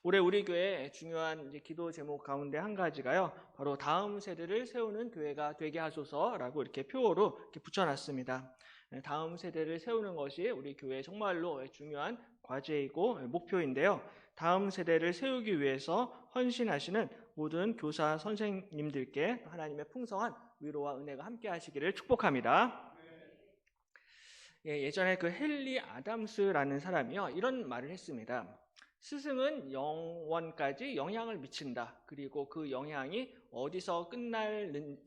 올해 우리 교회 중요한 기도 제목 가운데 한 가지가요, 바로 다음 세대를 세우는 교회가 되게 하소서라고 이렇게 표어로 이렇게 붙여놨습니다. 다음 세대를 세우는 것이 우리 교회 정말로 중요한 과제이고 목표인데요. 다음 세대를 세우기 위해서 헌신하시는 모든 교사 선생님들께 하나님의 풍성한 위로와 은혜가 함께 하시기를 축복합니다. 예전에 그 헨리 아담스라는 사람이요, 이런 말을 했습니다. 스승은 영원까지 영향을 미친다. 그리고 그 영향이 어디서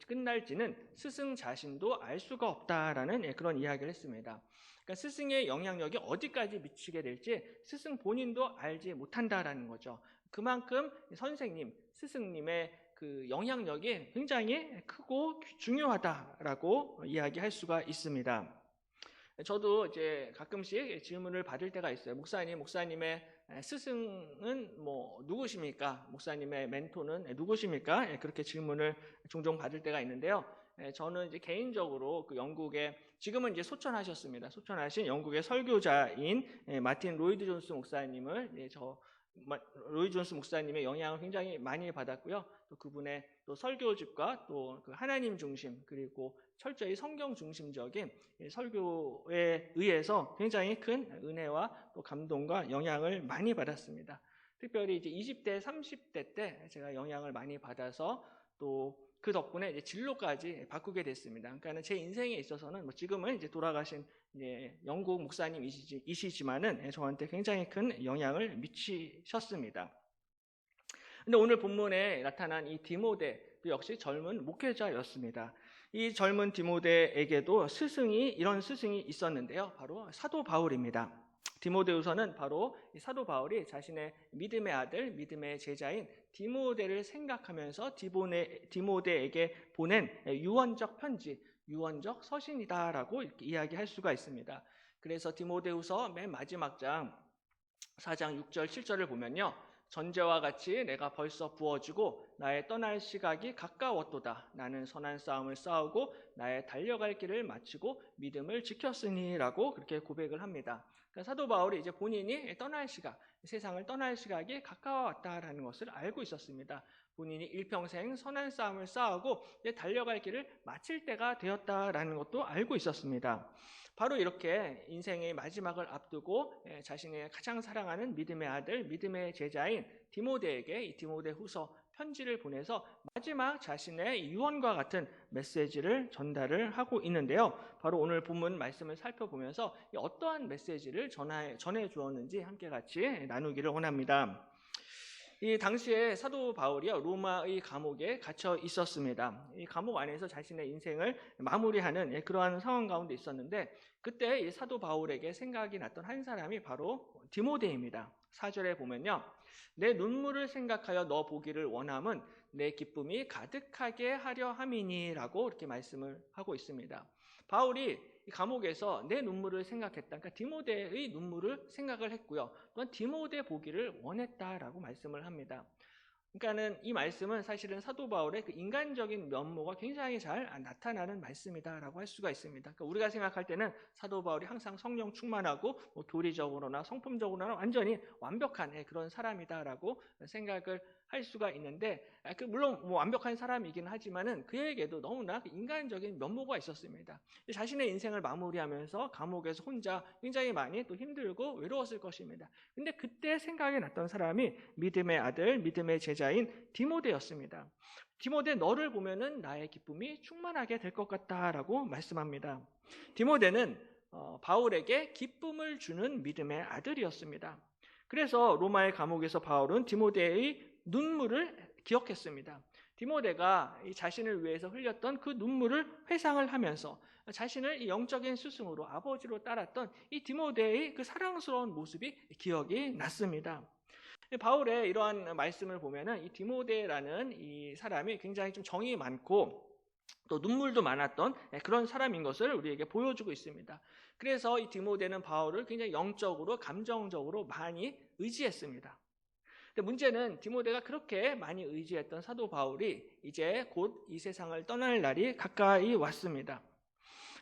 끝날지는 스승 자신도 알 수가 없다라는 그런 이야기를 했습니다. 그러니까 스승의 영향력이 어디까지 미치게 될지 스승 본인도 알지 못한다라는 거죠. 그만큼 선생님, 스승님의 그 영향력이 굉장히 크고 중요하다라고 이야기할 수가 있습니다. 저도 이제 가끔씩 질문을 받을 때가 있어요. 목사님의 스승은 누구십니까? 목사님의 멘토는 누구십니까? 그렇게 질문을 종종 받을 때가 있는데요. 저는 이제 개인적으로 그 영국의, 지금은 이제 소천하셨습니다. 소천하신 영국의 설교자인 마틴 로이드 존스 목사님을 로이드 존스 목사님의 영향을 굉장히 많이 받았고요. 또 그분의 또 설교집과 또 그 하나님 중심, 그리고 철저히 성경 중심적인 설교에 의해서 굉장히 큰 은혜와 또 감동과 영향을 많이 받았습니다. 특별히 이제 20대, 30대 때 제가 영향을 많이 받아서 또 그 덕분에 이제 진로까지 바꾸게 됐습니다. 그러니까 제 인생에 있어서는 지금은 이제 돌아가신 영국 목사님이시지만은 저한테 굉장히 큰 영향을 미치셨습니다. 근데 오늘 본문에 나타난 이 디모데도 역시 젊은 목회자였습니다. 이 젊은 디모데에게도 이런 스승이 있었는데요. 바로 사도 바울입니다. 디모데후서는 바로 이 사도 바울이 자신의 믿음의 아들, 믿음의 제자인 디모데를 생각하면서 디모데에게 보낸 유언적 편지, 유언적 서신이다라고 이렇게 이야기할 수가 있습니다. 그래서 디모데후서 맨 마지막 장 4장 6절, 7절을 보면요, 전제와 같이 내가 벌써 부어지고 나의 떠날 시각이 가까웠도다. 나는 선한 싸움을 싸우고 나의 달려갈 길을 마치고 믿음을 지켰으니라고 그렇게 고백을 합니다. 그러니까 사도 바울이 이제 본인이 세상을 떠날 시각이 가까웠다라는 것을 알고 있었습니다. 본인이 일평생 선한 싸움을 싸우고 달려갈 길을 마칠 때가 되었다라는 것도 알고 있었습니다. 바로 이렇게 인생의 마지막을 앞두고 자신의 가장 사랑하는 믿음의 아들, 믿음의 제자인 디모데에게 이 디모데후서 편지를 보내서 마지막 자신의 유언과 같은 메시지를 전달을 하고 있는데요. 바로 오늘 본문 말씀을 살펴보면서 어떠한 메시지를 전해 주었는지 함께 같이 나누기를 원합니다. 이 당시에 사도 바울이요, 로마의 감옥에 갇혀 있었습니다. 이 감옥 안에서 자신의 인생을 마무리하는 그러한 상황 가운데 있었는데, 그때 이 사도 바울에게 생각이 났던 한 사람이 바로 디모데입니다. 4절에 보면요, 내 눈물을 생각하여 너 보기를 원함은 내 기쁨이 가득하게 하려 함이니라고 이렇게 말씀을 하고 있습니다. 바울이 이 감옥에서 내 눈물을 생각했다. 그러니까 디모데의 눈물을 생각을 했고요. 또한 디모데 보기를 원했다라고 말씀을 합니다. 그러니까는 이 말씀은 사실은 사도 바울의 그 인간적인 면모가 굉장히 잘 나타나는 말씀이다라고 할 수가 있습니다. 그러니까 우리가 생각할 때는 사도 바울이 항상 성령 충만하고 교리적으로나 성품적으로나 완전히 완벽한 그런 사람이다라고 생각을 할 수가 있는데, 물론 완벽한 사람이긴 하지만은 그에게도 너무나 인간적인 면모가 있었습니다. 자신의 인생을 마무리하면서 감옥에서 혼자 굉장히 많이 또 힘들고 외로웠을 것입니다. 근데 그때 생각이 났던 사람이 믿음의 아들, 믿음의 제자인 디모데였습니다. 디모데, 너를 보면은 나의 기쁨이 충만하게 될 것 같다라고 말씀합니다. 디모데는 바울에게 기쁨을 주는 믿음의 아들이었습니다. 그래서 로마의 감옥에서 바울은 디모데의 눈물을 기억했습니다. 디모데가 자신을 위해서 흘렸던 그 눈물을 회상을 하면서 자신을 영적인 스승으로, 아버지로 따랐던 이 디모데의 그 사랑스러운 모습이 기억이 났습니다. 바울의 이러한 말씀을 보면은 이 디모데라는 이 사람이 굉장히 좀 정이 많고 또 눈물도 많았던 그런 사람인 것을 우리에게 보여주고 있습니다. 그래서 이 디모데는 바울을 굉장히 영적으로, 감정적으로 많이 의지했습니다. 근데 문제는 디모데가 그렇게 많이 의지했던 사도 바울이 이제 곧 이 세상을 떠날 날이 가까이 왔습니다.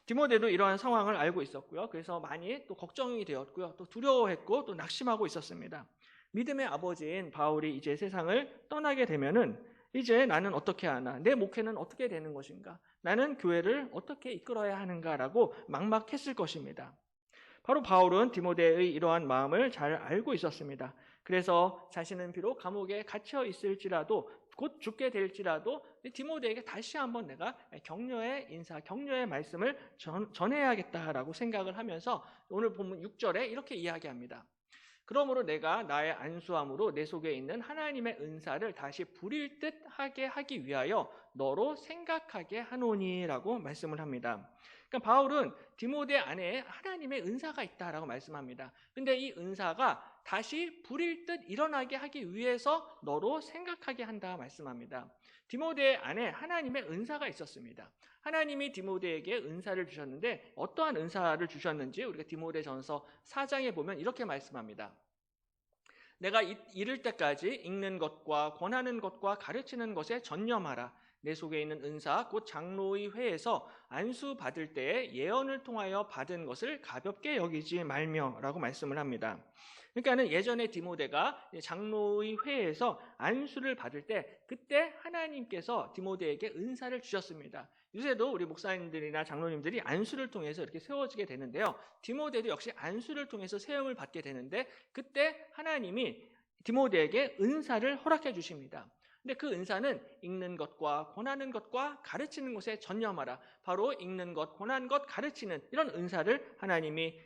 디모데도 이러한 상황을 알고 있었고요. 그래서 많이 또 걱정이 되었고요. 또 두려워했고 또 낙심하고 있었습니다. 믿음의 아버지인 바울이 이제 세상을 떠나게 되면은 이제 나는 어떻게 하나? 내 목회는 어떻게 되는 것인가? 나는 교회를 어떻게 이끌어야 하는가라고 막막했을 것입니다. 바로 바울은 디모데의 이러한 마음을 잘 알고 있었습니다. 그래서 자신은 비록 감옥에 갇혀 있을지라도 곧 죽게 될지라도 디모데에게 다시 한번 내가 격려의 인사, 격려의 말씀을 전해야겠다라고 생각을 하면서 오늘 본문 6절에 이렇게 이야기합니다. 그러므로 내가 나의 안수함으로 내 속에 있는 하나님의 은사를 다시 부릴 듯 하게 하기 위하여 너로 생각하게 하노니라고 말씀을 합니다. 그러니까 바울은 디모데 안에 하나님의 은사가 있다라고 말씀합니다. 근데 이 은사가 다시 부릴 듯 일어나게 하기 위해서 너로 생각하게 한다 말씀합니다. 디모데 안에 하나님의 은사가 있었습니다. 하나님이 디모데에게 은사를 주셨는데 어떠한 은사를 주셨는지 우리가 디모데전서 4장에 보면 이렇게 말씀합니다. 내가 이를 때까지 읽는 것과 권하는 것과 가르치는 것에 전념하라. 내 속에 있는 은사 곧 장로의 회에서 안수 받을 때에 예언을 통하여 받은 것을 가볍게 여기지 말며라고 말씀을 합니다. 그러니까는 예전에 디모데가 장로의 회에서 안수를 받을 때 그때 하나님께서 디모데에게 은사를 주셨습니다. 요새도 우리 목사님들이나 장로님들이 안수를 통해서 이렇게 세워지게 되는데요. 디모데도 역시 안수를 통해서 세움을 받게 되는데 그때 하나님이 디모데에게 은사를 허락해 주십니다. 근데 그 은사는 읽는 것과 권하는 것과 가르치는 것에 전념하라. 바로 읽는 것, 권하는 것, 가르치는 이런 은사를 하나님이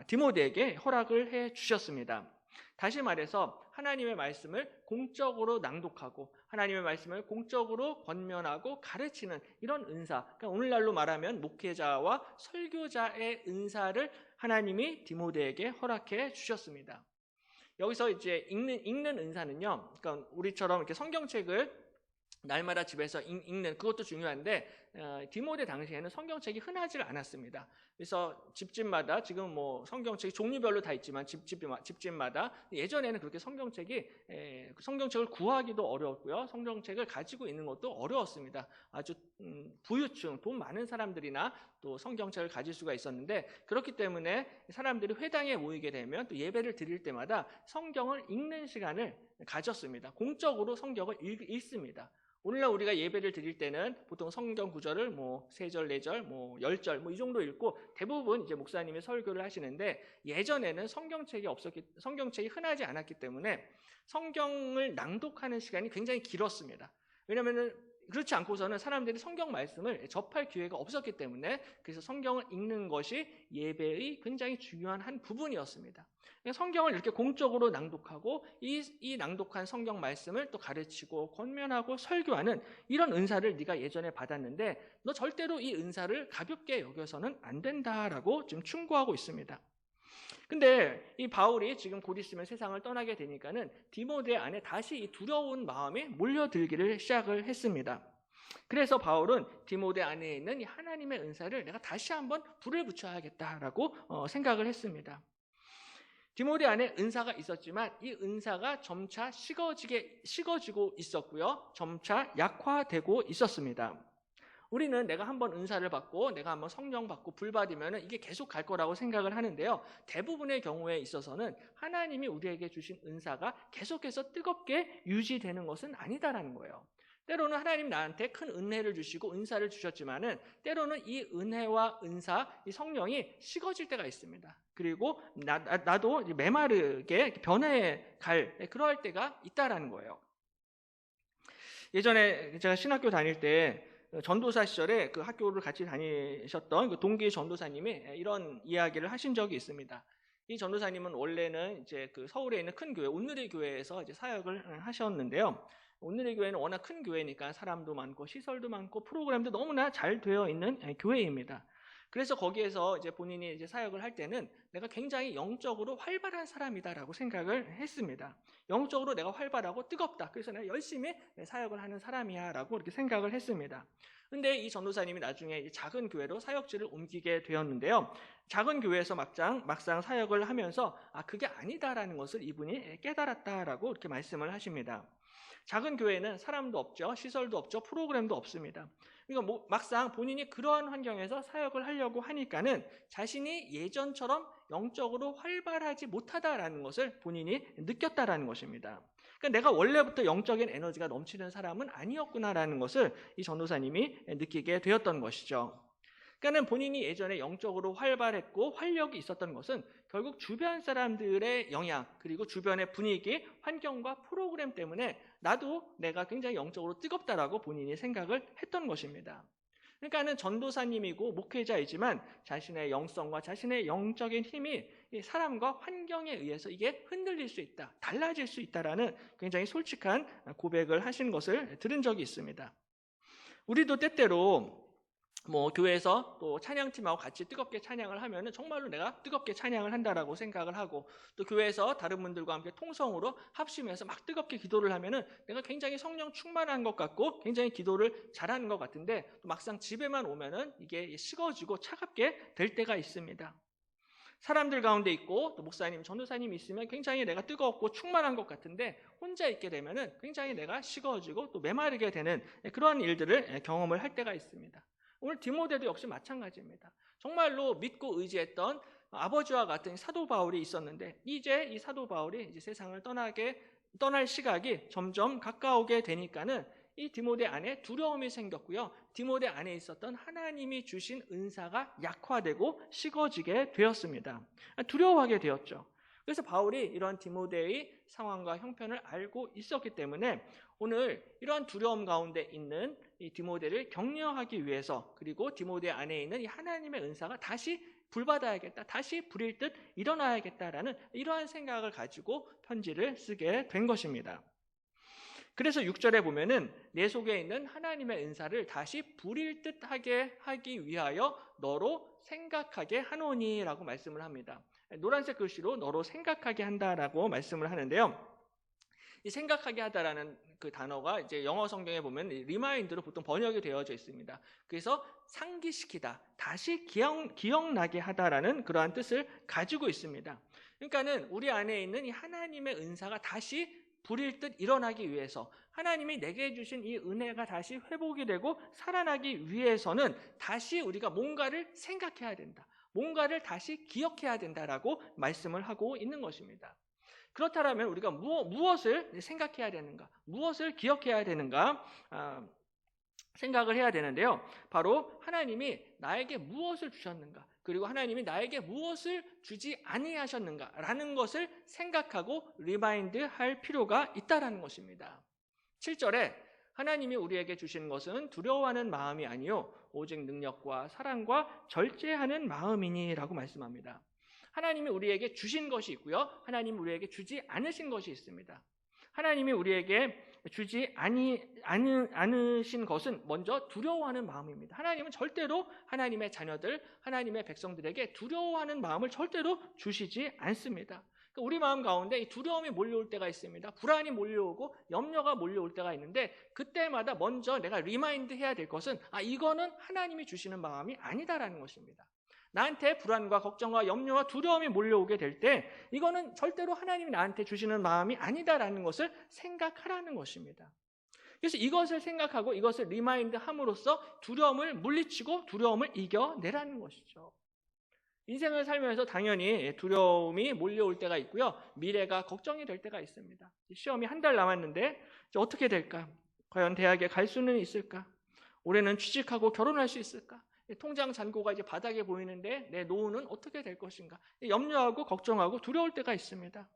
디모데에게 허락을 해 주셨습니다. 다시 말해서 하나님의 말씀을 공적으로 낭독하고 하나님의 말씀을 공적으로 권면하고 가르치는 이런 은사, 그러니까 오늘날로 말하면 목회자와 설교자의 은사를 하나님이 디모데에게 허락해 주셨습니다. 여기서 이제 읽는 은사는요, 그러니까 우리처럼 이렇게 성경책을 날마다 집에서 읽는 그것도 중요한데 디모데 당시에는 성경책이 흔하지 않았습니다. 그래서 집집마다 지금 뭐 성경책이 종류별로 다 있지만 집집마다 예전에는 그렇게 성경책을 구하기도 어려웠고요. 성경책을 가지고 있는 것도 어려웠습니다. 아주 부유층, 돈 많은 사람들이나 또 성경책을 가질 수가 있었는데 그렇기 때문에 사람들이 회당에 모이게 되면 또 예배를 드릴 때마다 성경을 읽는 시간을 가졌습니다. 공적으로 성경을 읽습니다. 오늘날 우리가 예배를 드릴 때는 보통 성경 구절을 뭐 3절, 4절, 뭐 10절 뭐 이 정도 읽고 대부분 이제 목사님이 설교를 하시는데 예전에는 성경책이 흔하지 않았기 때문에 성경을 낭독하는 시간이 굉장히 길었습니다. 왜냐하면은 그렇지 않고서는 사람들이 성경 말씀을 접할 기회가 없었기 때문에 그래서 성경을 읽는 것이 예배의 굉장히 중요한 한 부분이었습니다. 성경을 이렇게 공적으로 낭독하고 이 낭독한 성경 말씀을 또 가르치고 권면하고 설교하는 이런 은사를 네가 예전에 받았는데 너 절대로 이 은사를 가볍게 여겨서는 안 된다라고 지금 충고하고 있습니다. 근데 이 바울이 지금 곧 있으면 세상을 떠나게 되니까는 디모데 안에 다시 이 두려운 마음이 몰려들기를 시작을 했습니다. 그래서 바울은 디모데 안에 있는 이 하나님의 은사를 내가 다시 한번 불을 붙여야겠다라고 생각을 했습니다. 디모데 안에 은사가 있었지만 이 은사가 점차 식어지고 있었고요. 점차 약화되고 있었습니다. 우리는 내가 한번 은사를 받고 내가 한번 성령 받고 불 받으면 이게 계속 갈 거라고 생각을 하는데요. 대부분의 경우에 있어서는 하나님이 우리에게 주신 은사가 계속해서 뜨겁게 유지되는 것은 아니다라는 거예요. 때로는 하나님 나한테 큰 은혜를 주시고 은사를 주셨지만은 때로는 이 은혜와 은사, 이 성령이 식어질 때가 있습니다. 그리고 나도 메마르게 변해갈 그럴 때가 있다라는 거예요. 예전에 제가 신학교 다닐 때 전도사 시절에 그 학교를 같이 다니셨던 그 동기 전도사님이 이런 이야기를 하신 적이 있습니다. 이 전도사님은 원래는 이제 그 서울에 있는 큰 교회 온누리 교회에서 이제 사역을 하셨는데요. 온누리 교회는 워낙 큰 교회니까 사람도 많고 시설도 많고 프로그램도 너무나 잘 되어 있는 교회입니다. 그래서 거기에서 이제 본인이 이제 사역을 할 때는 내가 굉장히 영적으로 활발한 사람이다라고 생각을 했습니다. 영적으로 내가 활발하고 뜨겁다. 그래서 내가 열심히 사역을 하는 사람이야라고 이렇게 생각을 했습니다. 근데 이 전도사님이 나중에 작은 교회로 사역지를 옮기게 되었는데요. 작은 교회에서 막상 사역을 하면서 그게 아니다라는 것을 이분이 깨달았다라고 이렇게 말씀을 하십니다. 작은 교회는 사람도 없죠. 시설도 없죠. 프로그램도 없습니다. 그러니까 막상 본인이 그러한 환경에서 사역을 하려고 하니까는 자신이 예전처럼 영적으로 활발하지 못하다라는 것을 본인이 느꼈다라는 것입니다. 그러니까 내가 원래부터 영적인 에너지가 넘치는 사람은 아니었구나라는 것을 이 전도사님이 느끼게 되었던 것이죠. 그러니까 본인이 예전에 영적으로 활발했고 활력이 있었던 것은 결국 주변 사람들의 영향, 그리고 주변의 분위기, 환경과 프로그램 때문에 나도 내가 굉장히 영적으로 뜨겁다라고 본인이 생각을 했던 것입니다. 그러니까는 전도사님이고 목회자이지만 자신의 영성과 자신의 영적인 힘이 이 사람과 환경에 의해서 이게 흔들릴 수 있다, 달라질 수 있다라는 굉장히 솔직한 고백을 하신 것을 들은 적이 있습니다. 우리도 때때로 교회에서 또 찬양팀하고 같이 뜨겁게 찬양을 하면은 정말로 내가 뜨겁게 찬양을 한다라고 생각을 하고, 또 교회에서 다른 분들과 함께 통성으로 합심해서 막 뜨겁게 기도를 하면은 내가 굉장히 성령 충만한 것 같고 굉장히 기도를 잘하는 것 같은데, 또 막상 집에만 오면은 이게 식어지고 차갑게 될 때가 있습니다. 사람들 가운데 있고 또 목사님, 전도사님이 있으면 굉장히 내가 뜨겁고 충만한 것 같은데, 혼자 있게 되면은 굉장히 내가 식어지고 또 메마르게 되는 그러한 일들을 경험을 할 때가 있습니다. 오늘 디모데도 역시 마찬가지입니다. 정말로 믿고 의지했던 아버지와 같은 사도 바울이 있었는데, 이제 이 사도 바울이 이제 세상을 떠날 시각이 점점 가까우게 되니까는 이 디모데 안에 두려움이 생겼고요. 디모데 안에 있었던 하나님이 주신 은사가 약화되고 식어지게 되었습니다. 두려워하게 되었죠. 그래서 바울이 이런 디모데의 상황과 형편을 알고 있었기 때문에 오늘 이러한 두려움 가운데 있는 이 디모데를 격려하기 위해서, 그리고 디모데 안에 있는 이 하나님의 은사가 다시 불받아야겠다, 다시 불일 듯 일어나야겠다라는 이러한 생각을 가지고 편지를 쓰게 된 것입니다. 그래서 6절에 보면은 내 속에 있는 하나님의 은사를 다시 불일 듯 하게 하기 위하여 너로 생각하게 하노니라고 말씀을 합니다. 노란색 글씨로 너로 생각하게 한다라고 말씀을 하는데요. 이 생각하게 하다라는 그 단어가 이제 영어 성경에 보면 리마인드로 보통 번역이 되어져 있습니다. 그래서 상기시키다, 다시 기억나게 하다라는 그러한 뜻을 가지고 있습니다. 그러니까는 우리 안에 있는 이 하나님의 은사가 다시 불일 듯 일어나기 위해서, 하나님이 내게 주신 이 은혜가 다시 회복이 되고 살아나기 위해서는 다시 우리가 뭔가를 생각해야 된다, 뭔가를 다시 기억해야 된다라고 말씀을 하고 있는 것입니다. 그렇다면 우리가 무엇을 생각해야 되는가, 무엇을 기억해야 되는가 생각을 해야 되는데요. 바로 하나님이 나에게 무엇을 주셨는가, 그리고 하나님이 나에게 무엇을 주지 아니하셨는가라는 것을 생각하고 리마인드 할 필요가 있다라는 것입니다. 7절에 하나님이 우리에게 주신 것은 두려워하는 마음이 아니요 오직 능력과 사랑과 절제하는 마음이니라고 말씀합니다. 하나님이 우리에게 주신 것이 있고요, 하나님이 우리에게 주지 않으신 것이 있습니다. 하나님이 우리에게 주지 않으신 것은 먼저 두려워하는 마음입니다. 하나님은 절대로 하나님의 자녀들, 하나님의 백성들에게 두려워하는 마음을 절대로 주시지 않습니다. 우리 마음 가운데 이 두려움이 몰려올 때가 있습니다. 불안이 몰려오고 염려가 몰려올 때가 있는데, 그때마다 먼저 내가 리마인드 해야 될 것은 이거는 하나님이 주시는 마음이 아니다라는 것입니다. 나한테 불안과 걱정과 염려와 두려움이 몰려오게 될 때 이거는 절대로 하나님이 나한테 주시는 마음이 아니다라는 것을 생각하라는 것입니다. 그래서 이것을 생각하고 이것을 리마인드 함으로써 두려움을 물리치고 두려움을 이겨내라는 것이죠. 인생을 살면서 당연히 두려움이 몰려올 때가 있고요, 미래가 걱정이 될 때가 있습니다. 시험이 한 달 남았는데 어떻게 될까? 과연 대학에 갈 수는 있을까? 올해는 취직하고 결혼할 수 있을까? 통장 잔고가 이제 바닥에 보이는데 내 노후는 어떻게 될 것인가? 염려하고 걱정하고 두려울 때가 있습니다.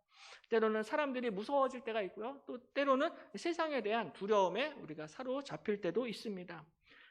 때로는 사람들이 무서워질 때가 있고요, 또 때로는 세상에 대한 두려움에 우리가 사로잡힐 때도 있습니다.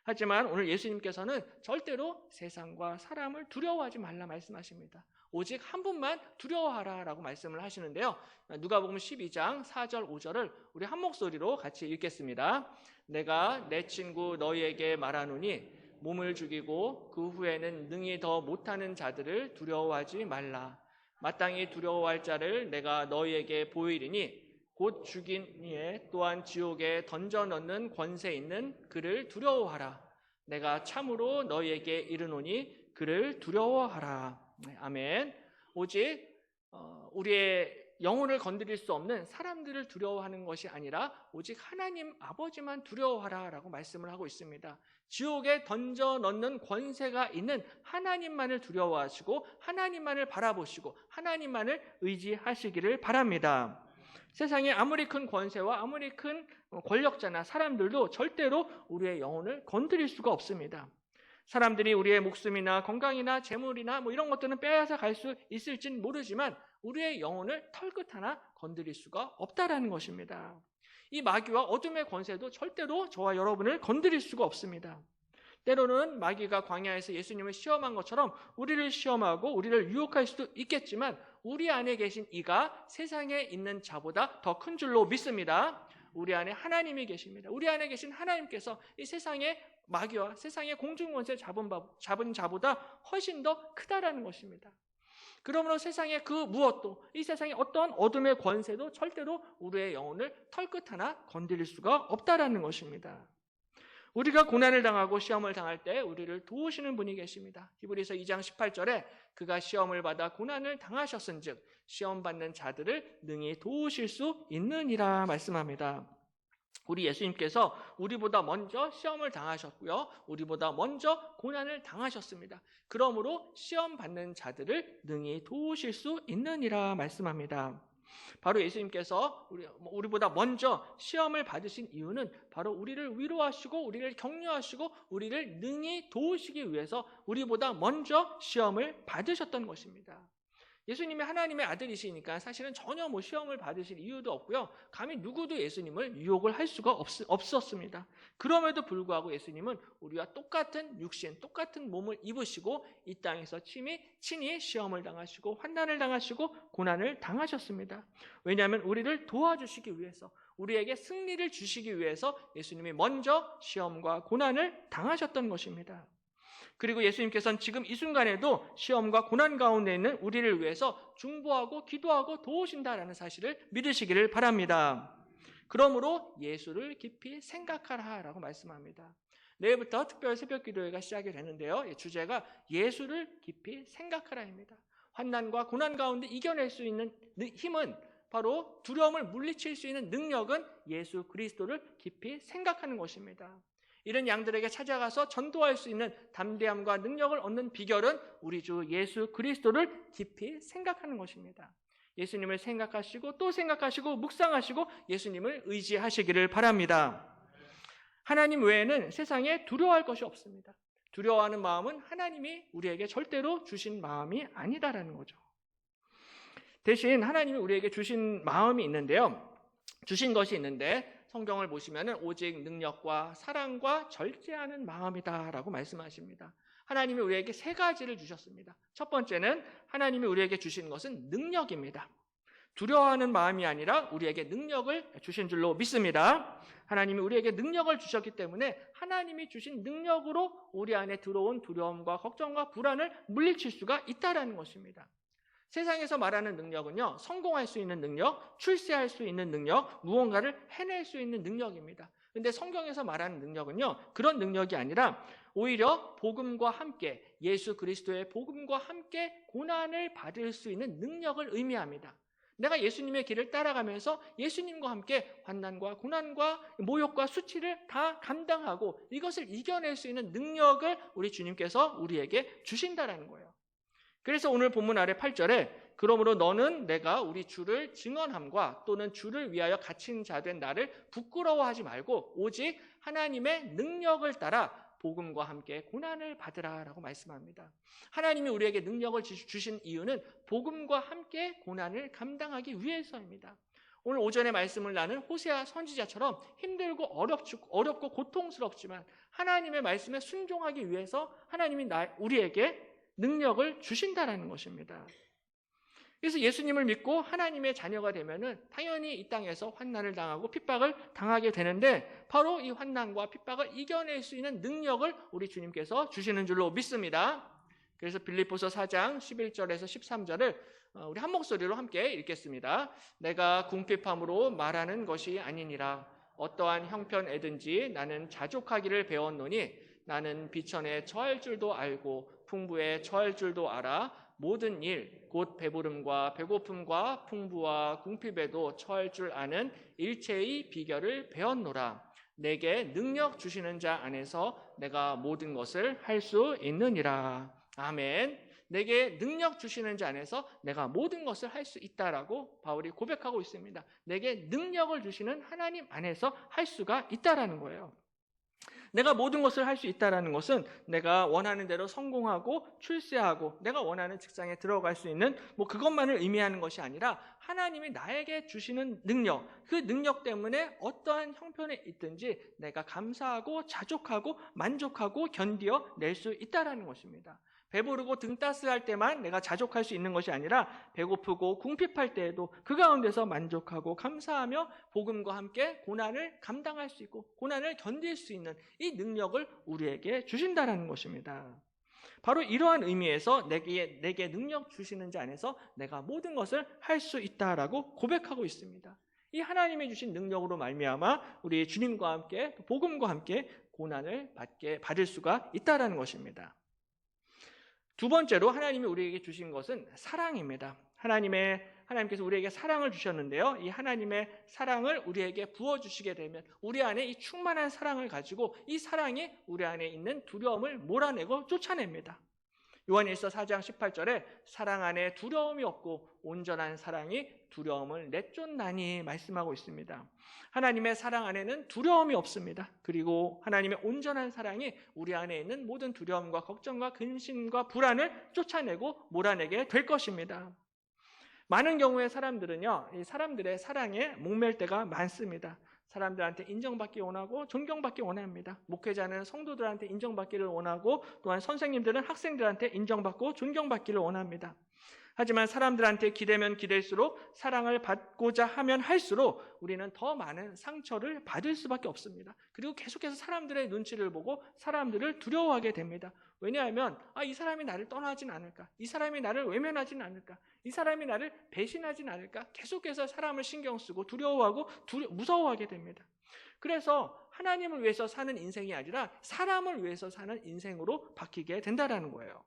하지만 오늘 예수님께서는 절대로 세상과 사람을 두려워하지 말라 말씀하십니다. 오직 한 분만 두려워하라 라고 말씀을 하시는데요. 누가복음 12장 4절 5절을 우리 한 목소리로 같이 읽겠습니다. 내가 내 친구 너희에게 말하노니 몸을 죽이고 그 후에는 능히 더 못하는 자들을 두려워하지 말라. 마땅히 두려워할 자를 내가 너희에게 보이리니 곧 죽인 이에 또한 지옥에 던져 넣는 권세 있는 그를 두려워하라. 내가 참으로 너희에게 이르노니 그를 두려워하라. 아멘. 오직 우리의 영혼을 건드릴 수 없는 사람들을 두려워하는 것이 아니라 오직 하나님 아버지만 두려워하라 라고 말씀을 하고 있습니다. 지옥에 던져 넣는 권세가 있는 하나님만을 두려워하시고 하나님만을 바라보시고 하나님만을 의지하시기를 바랍니다. 세상에 아무리 큰 권세와 아무리 큰 권력자나 사람들도 절대로 우리의 영혼을 건드릴 수가 없습니다. 사람들이 우리의 목숨이나 건강이나 재물이나 이런 것들은 빼앗아 갈 수 있을진 모르지만 우리의 영혼을 털끝 하나 건드릴 수가 없다라는 것입니다. 이 마귀와 어둠의 권세도 절대로 저와 여러분을 건드릴 수가 없습니다. 때로는 마귀가 광야에서 예수님을 시험한 것처럼 우리를 시험하고 우리를 유혹할 수도 있겠지만 우리 안에 계신 이가 세상에 있는 자보다 더 큰 줄로 믿습니다. 우리 안에 하나님이 계십니다. 우리 안에 계신 하나님께서 이 세상의 마귀와 세상의 공중권세 잡은 자보다 훨씬 더 크다라는 것입니다. 그러므로 세상의 그 무엇도, 이 세상의 어떤 어둠의 권세도 절대로 우리의 영혼을 털끝 하나 건드릴 수가 없다라는 것입니다. 우리가 고난을 당하고 시험을 당할 때 우리를 도우시는 분이 계십니다. 히브리서 2장 18절에 그가 시험을 받아 고난을 당하셨은즉 시험 받는 자들을 능히 도우실 수 있느니라 말씀합니다. 우리 예수님께서 우리보다 먼저 시험을 당하셨고요. 우리보다 먼저 고난을 당하셨습니다. 그러므로 시험 받는 자들을 능히 도우실 수 있느니라 말씀합니다. 바로 예수님께서 우리보다 먼저 시험을 받으신 이유는 바로 우리를 위로하시고 우리를 격려하시고 우리를 능히 도우시기 위해서 우리보다 먼저 시험을 받으셨던 것입니다. 예수님이 하나님의 아들이시니까 사실은 전혀 시험을 받으실 이유도 없고요. 감히 누구도 예수님을 유혹을 할 수가 없었습니다. 그럼에도 불구하고 예수님은 우리와 똑같은 육신, 똑같은 몸을 입으시고 이 땅에서 친히 시험을 당하시고 환난을 당하시고 고난을 당하셨습니다. 왜냐하면 우리를 도와주시기 위해서, 우리에게 승리를 주시기 위해서 예수님이 먼저 시험과 고난을 당하셨던 것입니다. 그리고 예수님께서는 지금 이 순간에도 시험과 고난 가운데 있는 우리를 위해서 중보하고 기도하고 도우신다라는 사실을 믿으시기를 바랍니다. 그러므로 예수를 깊이 생각하라라고 말씀합니다. 내일부터 특별 새벽 기도회가 시작이 되는데요. 주제가 예수를 깊이 생각하라입니다. 환난과 고난 가운데 이겨낼 수 있는 힘은 바로 두려움을 물리칠 수 있는 능력은 예수 그리스도를 깊이 생각하는 것입니다. 이런 양들에게 찾아가서 전도할 수 있는 담대함과 능력을 얻는 비결은 우리 주 예수 그리스도를 깊이 생각하는 것입니다. 예수님을 생각하시고 또 생각하시고 묵상하시고 예수님을 의지하시기를 바랍니다. 하나님 외에는 세상에 두려워할 것이 없습니다. 두려워하는 마음은 하나님이 우리에게 절대로 주신 마음이 아니다라는 거죠. 대신 하나님이 우리에게 주신 마음이 있는데요. 주신 것이 있는데 성경을 보시면 오직 능력과 사랑과 절제하는 마음이다라고 말씀하십니다. 하나님이 우리에게 세 가지를 주셨습니다. 첫 번째는 하나님이 우리에게 주신 것은 능력입니다. 두려워하는 마음이 아니라 우리에게 능력을 주신 줄로 믿습니다. 하나님이 우리에게 능력을 주셨기 때문에 하나님이 주신 능력으로 우리 안에 들어온 두려움과 걱정과 불안을 물리칠 수가 있다는 것입니다. 세상에서 말하는 능력은요, 성공할 수 있는 능력, 출세할 수 있는 능력, 무언가를 해낼 수 있는 능력입니다. 그런데 성경에서 말하는 능력은요, 그런 능력이 아니라 오히려 복음과 함께, 예수 그리스도의 복음과 함께 고난을 받을 수 있는 능력을 의미합니다. 내가 예수님의 길을 따라가면서 예수님과 함께 환난과 고난과 모욕과 수치를 다 감당하고 이것을 이겨낼 수 있는 능력을 우리 주님께서 우리에게 주신다라는 거예요. 그래서 오늘 본문 아래 8절에 그러므로 너는 내가 우리 주를 증언함과 또는 주를 위하여 갇힌 자 된 나를 부끄러워하지 말고 오직 하나님의 능력을 따라 복음과 함께 고난을 받으라라고 말씀합니다. 하나님이 우리에게 능력을 주신 이유는 복음과 함께 고난을 감당하기 위해서입니다. 오늘 오전에 말씀을 나눈 호세아 선지자처럼 힘들고 어렵고 고통스럽지만 하나님의 말씀에 순종하기 위해서 하나님이 우리에게 능력을 주신다라는 것입니다. 그래서 예수님을 믿고 하나님의 자녀가 되면은 당연히 이 땅에서 환난을 당하고 핍박을 당하게 되는데 바로 이 환난과 핍박을 이겨낼 수 있는 능력을 우리 주님께서 주시는 줄로 믿습니다. 그래서 빌립보서 4장 11절에서 13절을 우리 한 목소리로 함께 읽겠습니다. 내가 궁핍함으로 말하는 것이 아니니라. 어떠한 형편에든지 나는 자족하기를 배웠노니 나는 비천에 처할 줄도 알고 풍부에 처할 줄도 알아 모든 일 곧 배부름과 배고픔과 풍부와 궁핍에도 처할 줄 아는 일체의 비결을 배웠노라. 내게 능력 주시는 자 안에서 내가 모든 것을 할 수 있느니라. 아멘. 내게 능력 주시는 자 안에서 내가 모든 것을 할 수 있다라고 바울이 고백하고 있습니다. 내게 능력을 주시는 하나님 안에서 할 수가 있다라는 거예요. 내가 모든 것을 할 수 있다는 것은 내가 원하는 대로 성공하고 출세하고 내가 원하는 직장에 들어갈 수 있는 그것만을 의미하는 것이 아니라 하나님이 나에게 주시는 능력, 그 능력 때문에 어떠한 형편에 있든지 내가 감사하고 자족하고 만족하고 견디어 낼 수 있다는 것입니다. 배부르고 등 따스할 때만 내가 자족할 수 있는 것이 아니라 배고프고 궁핍할 때에도 그 가운데서 만족하고 감사하며 복음과 함께 고난을 감당할 수 있고 고난을 견딜 수 있는 이 능력을 우리에게 주신다는 것입니다. 바로 이러한 의미에서 내게 능력 주시는 자 안에서 내가 모든 것을 할 수 있다라고 고백하고 있습니다. 이 하나님이 주신 능력으로 말미암아 우리 주님과 함께 복음과 함께 고난을 받을 수가 있다라는 것입니다. 두 번째로 하나님이 우리에게 주신 것은 사랑입니다. 하나님께서 우리에게 사랑을 주셨는데요. 이 하나님의 사랑을 우리에게 부어주시게 되면 우리 안에 이 충만한 사랑을 가지고 이 사랑이 우리 안에 있는 두려움을 몰아내고 쫓아냅니다. 요한일서 4장 18절에 사랑 안에 두려움이 없고 온전한 사랑이 두려움을 내쫓나니 말씀하고 있습니다. 하나님의 사랑 안에는 두려움이 없습니다. 그리고 하나님의 온전한 사랑이 우리 안에 있는 모든 두려움과 걱정과 근심과 불안을 쫓아내고 몰아내게 될 것입니다. 많은 경우에 사람들은요, 이 사람들의 사랑에 목맬 때가 많습니다. 사람들한테 인정받기 원하고 존경받기 원합니다. 목회자는 성도들한테 인정받기를 원하고 또한 선생님들은 학생들한테 인정받고 존경받기를 원합니다. 하지만 사람들한테 기대면 기댈수록 사랑을 받고자 하면 할수록 우리는 더 많은 상처를 받을 수밖에 없습니다. 그리고 계속해서 사람들의 눈치를 보고 사람들을 두려워하게 됩니다. 왜냐하면 이 사람이 나를 떠나진 않을까? 이 사람이 나를 외면하진 않을까? 이 사람이 나를 배신하진 않을까? 계속해서 사람을 신경 쓰고 두려워하고 무서워하게 됩니다. 그래서 하나님을 위해서 사는 인생이 아니라 사람을 위해서 사는 인생으로 바뀌게 된다는 거예요.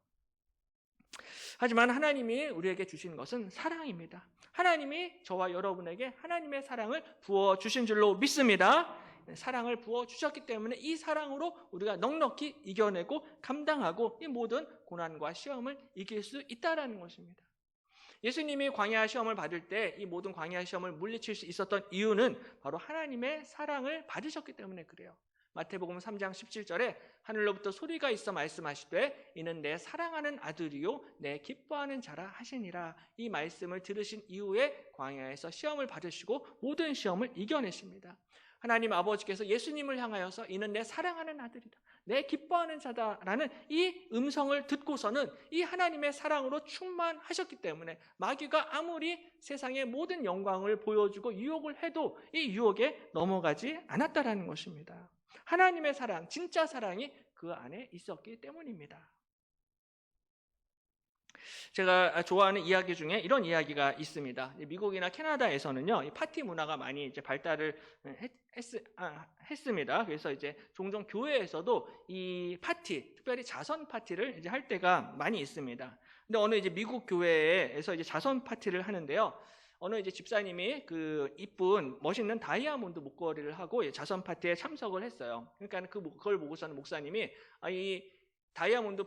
하지만 하나님이 우리에게 주신 것은 사랑입니다. 하나님이 저와 여러분에게 하나님의 사랑을 부어주신 줄로 믿습니다. 사랑을 부어주셨기 때문에 이 사랑으로 우리가 넉넉히 이겨내고 감당하고 이 모든 고난과 시험을 이길 수 있다는 것입니다. 예수님이 광야 시험을 받을 때 이 모든 광야 시험을 물리칠 수 있었던 이유는 바로 하나님의 사랑을 받으셨기 때문에 그래요. 마태복음 3장 17절에 하늘로부터 소리가 있어 말씀하시되 이는 내 사랑하는 아들이요 내 기뻐하는 자라 하시니라. 이 말씀을 들으신 이후에 광야에서 시험을 받으시고 모든 시험을 이겨내십니다. 하나님 아버지께서 예수님을 향하여서 이는 내 사랑하는 아들이다, 내 기뻐하는 자다라는 이 음성을 듣고서는 이 하나님의 사랑으로 충만하셨기 때문에 마귀가 아무리 세상의 모든 영광을 보여주고 유혹을 해도 이 유혹에 넘어가지 않았다라는 것입니다. 하나님의 사랑, 진짜 사랑이 그 안에 있었기 때문입니다. 제가 좋아하는 이야기 중에 이런 이야기가 있습니다. 미국이나 캐나다에서는요, 이 파티 문화가 많이 이제 발달을 했습니다. 그래서 이제 종종 교회에서도 이 파티, 특별히 자선 파티를 이제 할 때가 많이 있습니다. 근데 어느 이제 미국 교회에서 이제 자선 파티를 하는데요. 어느 이제 집사님이 그 이쁜 멋있는 다이아몬드 목걸이를 하고 자선 파티에 참석을 했어요. 그러니까 그걸 보고서는 목사님이 이 다이아몬드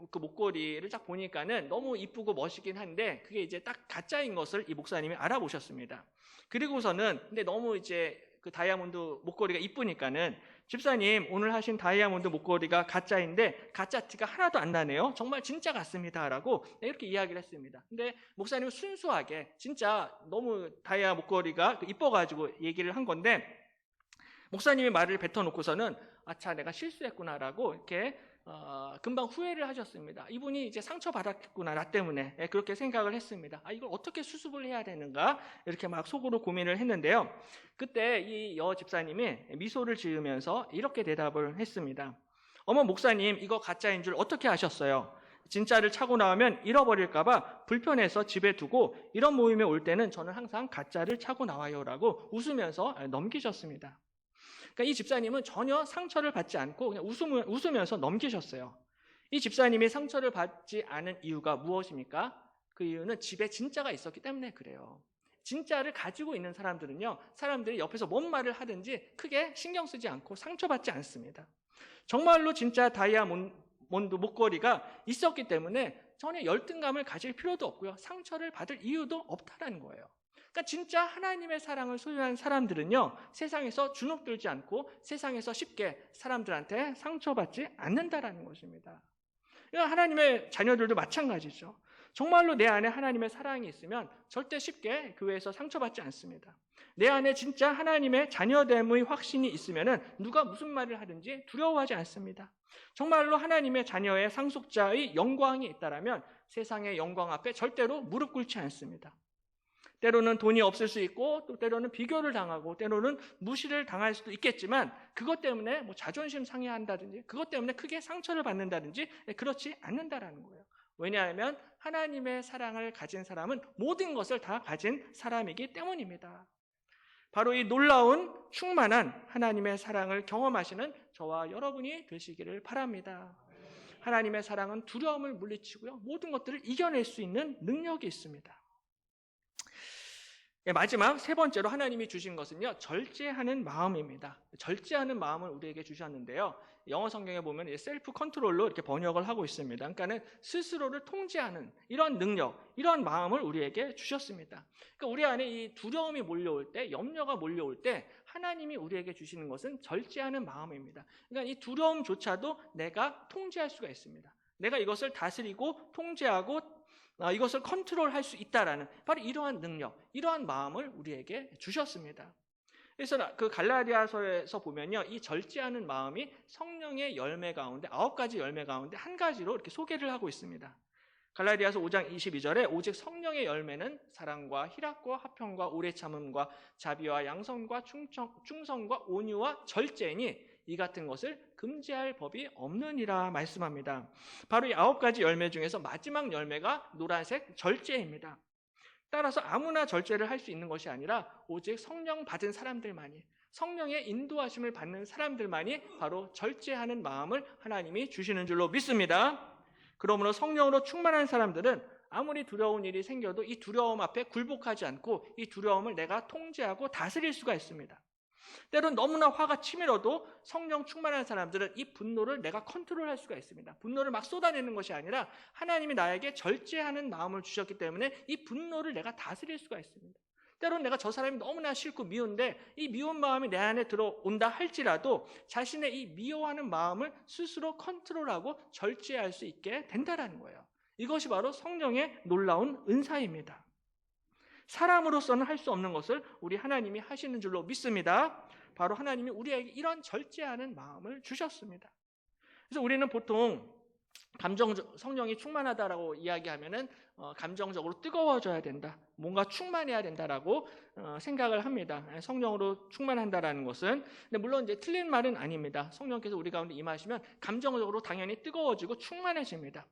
그 목걸이를 딱 보니까는 너무 이쁘고 멋있긴 한데 그게 이제 딱 가짜인 것을 이 목사님이 알아보셨습니다. 그리고서는 근데 너무 이제 그 다이아몬드 목걸이가 이쁘니까는 집사님 오늘 하신 다이아몬드 목걸이가 가짜인데 가짜 티가 하나도 안 나네요. 정말 진짜 같습니다. 라고 이렇게 이야기를 했습니다. 근데 목사님은 순수하게 진짜 너무 다이아 목걸이가 이뻐가지고 얘기를 한 건데 목사님이 말을 뱉어놓고서는 아차 내가 실수했구나라고 이렇게 금방 후회를 하셨습니다. 이분이 이제 상처받았구나 나 때문에 그렇게 생각을 했습니다. 이걸 어떻게 수습을 해야 되는가 이렇게 막 속으로 고민을 했는데요. 그때 이 여 집사님이 미소를 지으면서 이렇게 대답을 했습니다. 어머 목사님 이거 가짜인 줄 어떻게 아셨어요? 진짜를 차고 나오면 잃어버릴까 봐 불편해서 집에 두고 이런 모임에 올 때는 저는 항상 가짜를 차고 나와요 라고 웃으면서 넘기셨습니다. 그러니까 이 집사님은 전혀 상처를 받지 않고 그냥 웃으면서 넘기셨어요. 이 집사님이 상처를 받지 않은 이유가 무엇입니까? 그 이유는 집에 진짜가 있었기 때문에 그래요. 진짜를 가지고 있는 사람들은요, 사람들이 옆에서 뭔 말을 하든지 크게 신경 쓰지 않고 상처받지 않습니다. 정말로 진짜 다이아몬드 목걸이가 있었기 때문에 전혀 열등감을 가질 필요도 없고요, 상처를 받을 이유도 없다라는 거예요. 그러니까 진짜 하나님의 사랑을 소유한 사람들은요, 세상에서 주눅들지 않고 세상에서 쉽게 사람들한테 상처받지 않는다라는 것입니다. 그러니까 하나님의 자녀들도 마찬가지죠. 정말로 내 안에 하나님의 사랑이 있으면 절대 쉽게 교회에서 상처받지 않습니다. 내 안에 진짜 하나님의 자녀됨의 확신이 있으면 누가 무슨 말을 하든지 두려워하지 않습니다. 정말로 하나님의 자녀의 상속자의 영광이 있다면 세상의 영광 앞에 절대로 무릎 꿇지 않습니다. 때로는 돈이 없을 수 있고, 또 때로는 비교를 당하고, 때로는 무시를 당할 수도 있겠지만, 그것 때문에 자존심 상해한다든지, 그것 때문에 크게 상처를 받는다든지 그렇지 않는다라는 거예요. 왜냐하면 하나님의 사랑을 가진 사람은 모든 것을 다 가진 사람이기 때문입니다. 바로 이 놀라운 충만한 하나님의 사랑을 경험하시는 저와 여러분이 되시기를 바랍니다. 하나님의 사랑은 두려움을 물리치고요, 모든 것들을 이겨낼 수 있는 능력이 있습니다. 마지막 세 번째로 하나님이 주신 것은요, 절제하는 마음입니다. 절제하는 마음을 우리에게 주셨는데요, 영어 성경에 보면 셀프 컨트롤로 이렇게 번역을 하고 있습니다. 그러니까는 스스로를 통제하는 이런 능력, 이런 마음을 우리에게 주셨습니다. 그러니까 우리 안에 이 두려움이 몰려올 때, 염려가 몰려올 때 하나님이 우리에게 주시는 것은 절제하는 마음입니다. 그러니까 이 두려움조차도 내가 통제할 수가 있습니다. 내가 이것을 다스리고 통제하고 이것을 컨트롤할 수 있다라는 바로 이러한 능력, 이러한 마음을 우리에게 주셨습니다. 그래서 그 갈라디아서에서 보면요, 이 절제하는 마음이 성령의 열매 가운데 9가지 열매 가운데 한 가지로 이렇게 소개를 하고 있습니다. 갈라디아서 5장 22절에 오직 성령의 열매는 사랑과 희락과 화평과 오래 참음과 자비와 양선과 충성과 온유와 절제니 이 같은 것을 금지할 법이 없느니라 말씀합니다. 바로 이 9가지 열매 중에서 마지막 열매가 노란색 절제입니다. 따라서 아무나 절제를 할 수 있는 것이 아니라 오직 성령 받은 사람들만이, 성령의 인도하심을 받는 사람들만이 바로 절제하는 마음을 하나님이 주시는 줄로 믿습니다. 그러므로 성령으로 충만한 사람들은 아무리 두려운 일이 생겨도 이 두려움 앞에 굴복하지 않고 이 두려움을 내가 통제하고 다스릴 수가 있습니다. 때론 너무나 화가 치밀어도 성령 충만한 사람들은 이 분노를 내가 컨트롤할 수가 있습니다. 분노를 막 쏟아내는 것이 아니라 하나님이 나에게 절제하는 마음을 주셨기 때문에 이 분노를 내가 다스릴 수가 있습니다. 때론 내가 저 사람이 너무나 싫고 미운데 이 미운 마음이 내 안에 들어온다 할지라도 자신의 이 미워하는 마음을 스스로 컨트롤하고 절제할 수 있게 된다는 거예요. 이것이 바로 성령의 놀라운 은사입니다. 사람으로서는 할 수 없는 것을 우리 하나님이 하시는 줄로 믿습니다. 바로 하나님이 우리에게 이런 절제하는 마음을 주셨습니다. 그래서 우리는 보통 성령이 충만하다라고 이야기하면은 감정적으로 뜨거워져야 된다, 뭔가 충만해야 된다라고 생각을 합니다. 성령으로 충만한다라는 것은, 근데 물론 이제 틀린 말은 아닙니다. 성령께서 우리 가운데 임하시면 감정적으로 당연히 뜨거워지고 충만해집니다.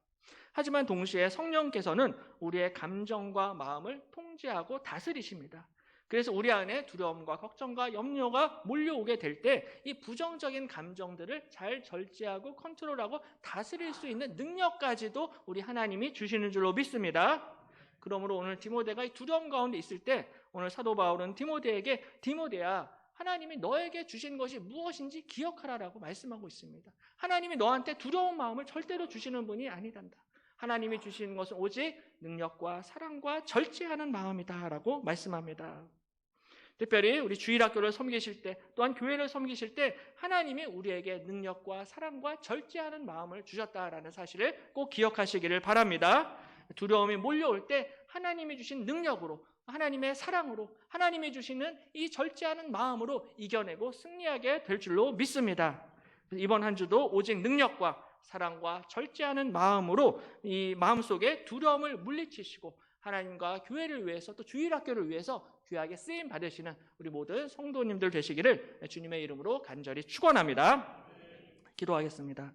하지만 동시에 성령께서는 우리의 감정과 마음을 통제하고 다스리십니다. 그래서 우리 안에 두려움과 걱정과 염려가 몰려오게 될 때 이 부정적인 감정들을 잘 절제하고 컨트롤하고 다스릴 수 있는 능력까지도 우리 하나님이 주시는 줄로 믿습니다. 그러므로 오늘 디모데가 이 두려움 가운데 있을 때 오늘 사도 바울은 디모데에게 디모데야, 하나님이 너에게 주신 것이 무엇인지 기억하라라고 말씀하고 있습니다. 하나님이 너한테 두려운 마음을 절대로 주시는 분이 아니란다. 하나님이 주시는 것은 오직 능력과 사랑과 절제하는 마음이다라고 말씀합니다. 특별히 우리 주일학교를 섬기실 때, 또한 교회를 섬기실 때 하나님이 우리에게 능력과 사랑과 절제하는 마음을 주셨다라는 사실을 꼭 기억하시기를 바랍니다. 두려움이 몰려올 때 하나님이 주신 능력으로, 하나님의 사랑으로, 하나님이 주시는 이 절제하는 마음으로 이겨내고 승리하게 될 줄로 믿습니다. 이번 한 주도 오직 능력과 사랑과 절제하는 마음으로 이 마음속에 두려움을 물리치시고 하나님과 교회를 위해서, 또 주일학교를 위해서 귀하게 쓰임 받으시는 우리 모든 성도님들 되시기를 주님의 이름으로 간절히 축원합니다. 기도하겠습니다.